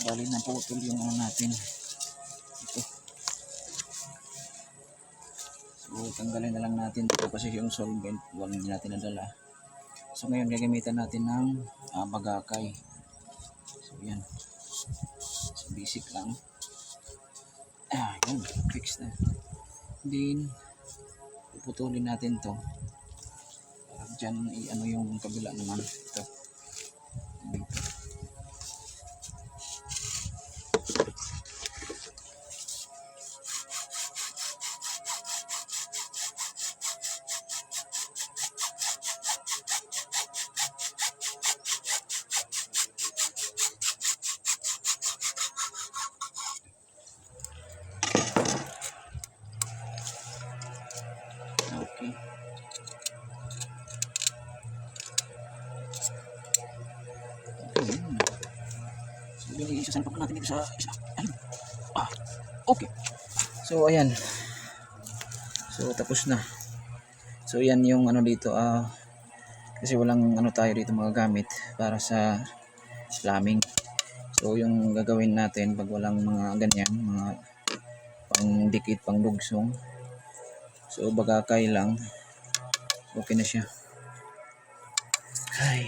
Bali na putol yung ano natin. Ito. So tanggalin na lang natin ito kasi yung solvent wag hindi natin nadala. So ngayon gagamitan natin ng bagakay. So yan. So basic lang. Yun, fix na. Then puputulin natin to. Para dyan i-ano yung kabila naman. Ito. Dito. Okay. So, isasalpak natin dito sa isa. Ayun. Okay. So, ayan. So, tapos na. So, yan yung ano dito. Kasi walang ano tayo dito magagamit para sa slamming. So, yung gagawin natin pag walang mga ganyan, mga pang-dikit, pang-dugsong. So, bagakay lang. Okay na siya. Ay.